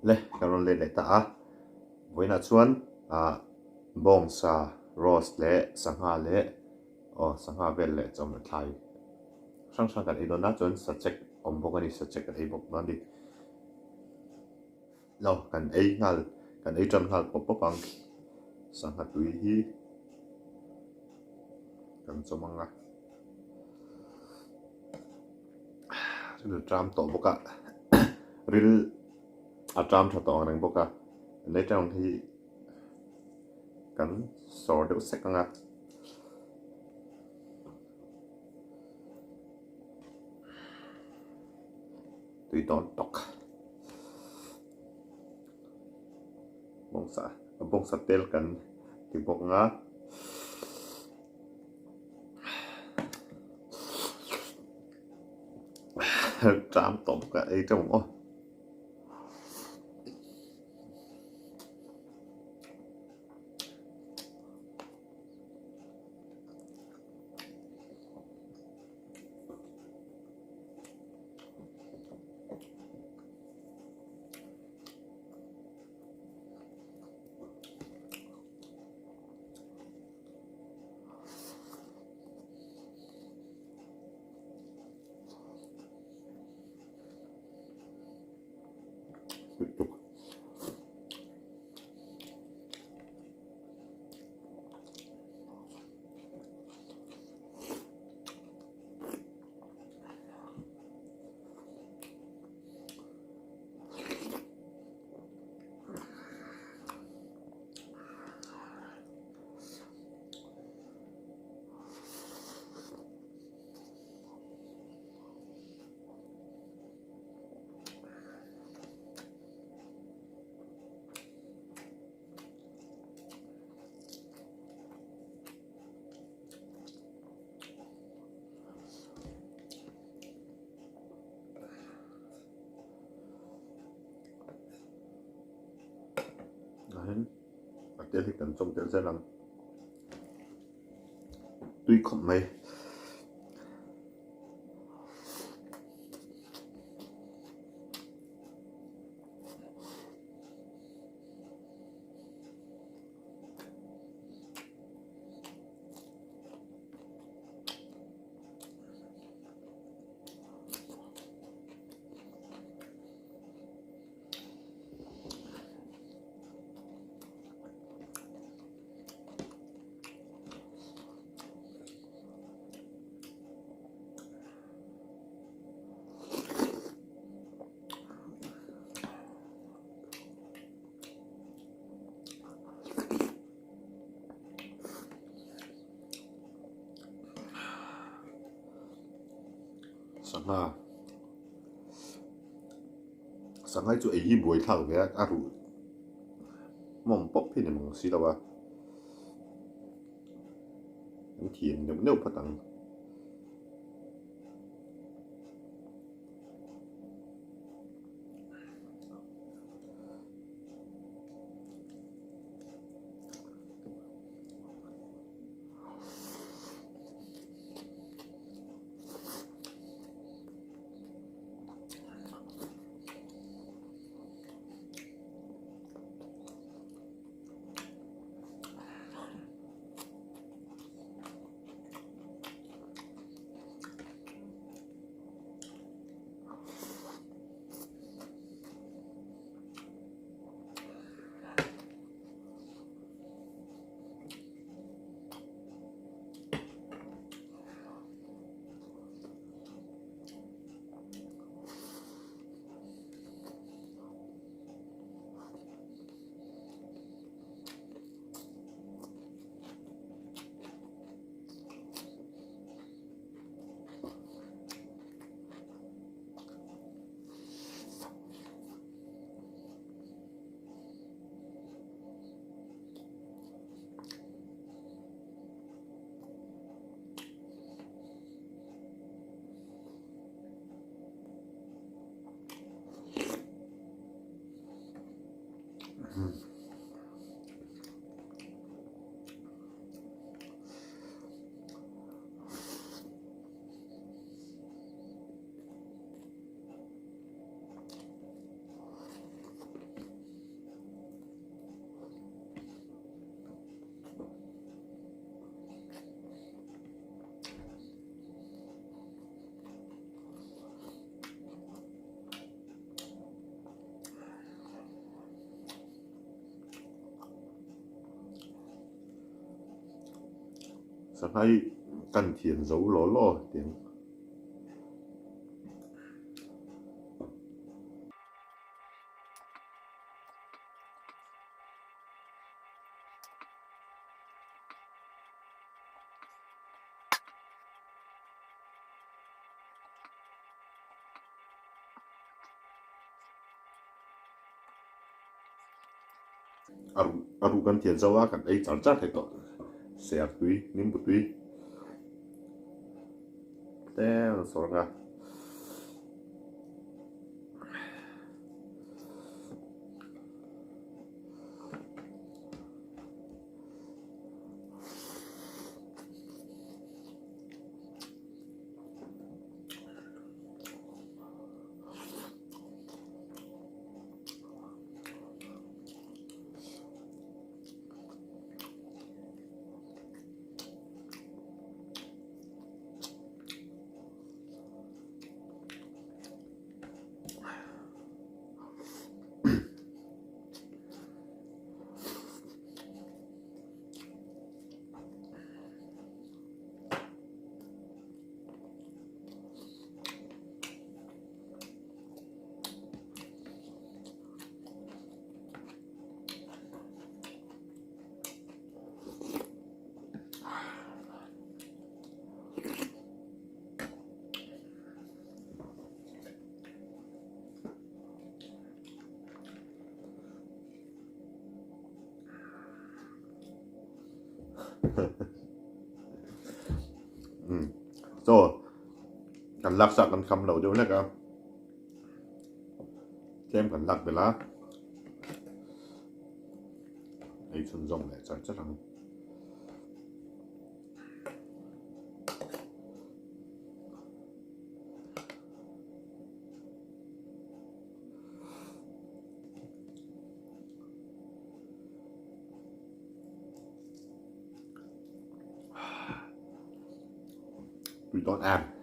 le karon le le ta a voina chuan a bong sa rose le sangha le sangha vel le chom thlai sang sang kan idona chon sachek ombokani sachek kan ibok nandi lo kan ei ngal kan ei tron ngal popang sangha tui hi kan chomanga chu tram to boka ril a tram tha to nang boka le tang hi kan sor de sekanga tùy tón tóc bông sa tel cần thì bọc ngá trám tổng cả ấy trong ô tục đấy tel thì cần trong tel sẽ làm tuy không mày sangha chu ei hi buai thlau ve a ru mom pop phin mong si lawa an thiam neu phatang sáng hay cần thiền dấu ló lo tiếng aru kan thiền dấu á kan ấy chán chát hay to sẹt túi nim bút túi té sổ ra so kan lak sak kan kham lo deu lek a tlem kan lak bela ei chun zong le chan chan tùy đón ăn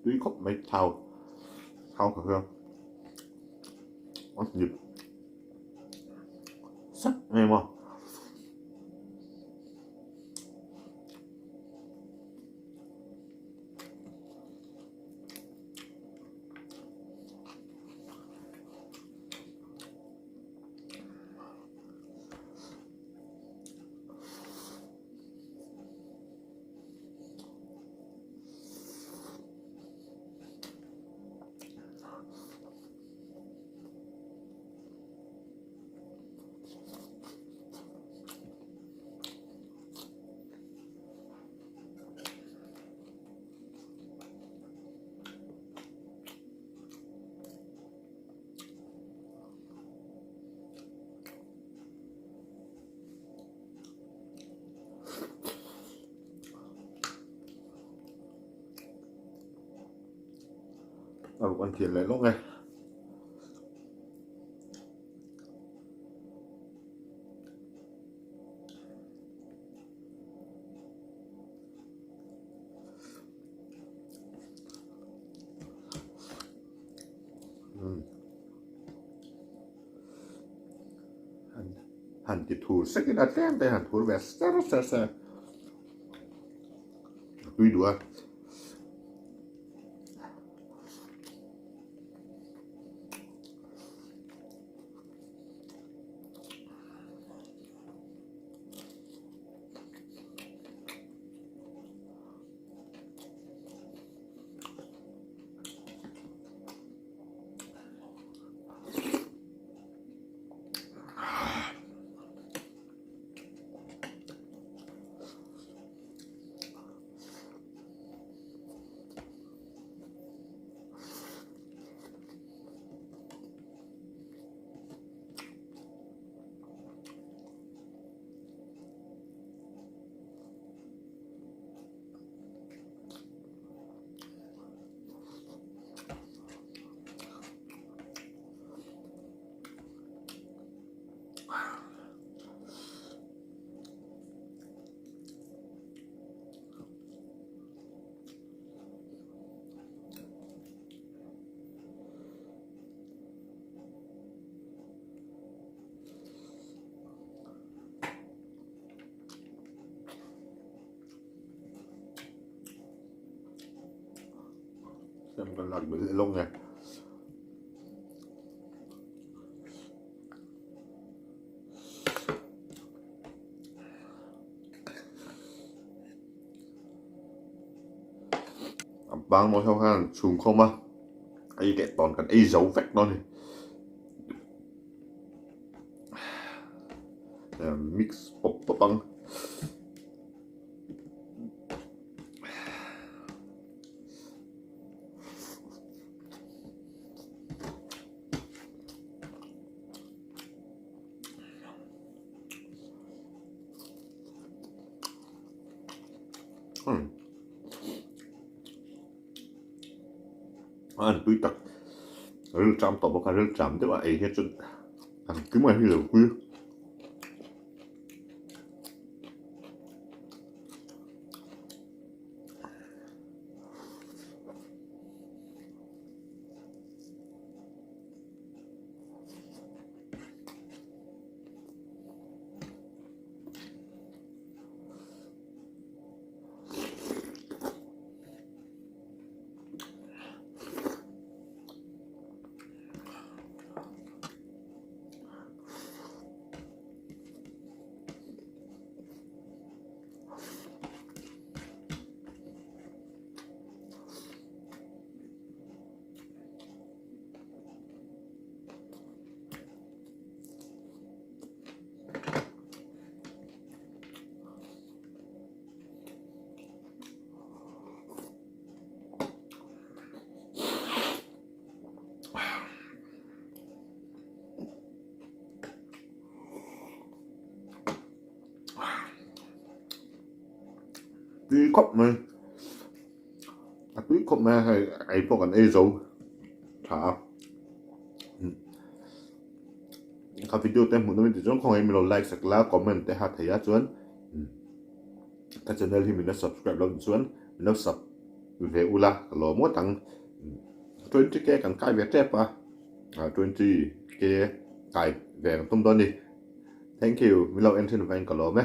túi khóc mấy thao thao cả hương nó nhịp sắc nghe mà ăn thiền lại lúc này hẳn thì thủ sẽ cái đặt tem tại hẳn thủ về sẽ tuy đùa xem con lợn bị lông này bang một theo hàng chùm không á ai cái toàn cần ai dấu vạch đó này mix bột băng anh túi tật rêu trăm tổ bọc rêu trăm tức là ấy hết chân anh cứ mà hiểu quy túi cọp mà hay ấy bỏ cần ai dấu thả các video tem một nơi thì chúng không ai mình like sạc lá comment để hạt thấy chuan các channel thì mình đã subscribe lâu chuan mình đã sub về ula lo mỗi tăng 20k cần cài về trap à 20k cài về tông đơn đi thank you mình lâu em xin về anh cả lo mấy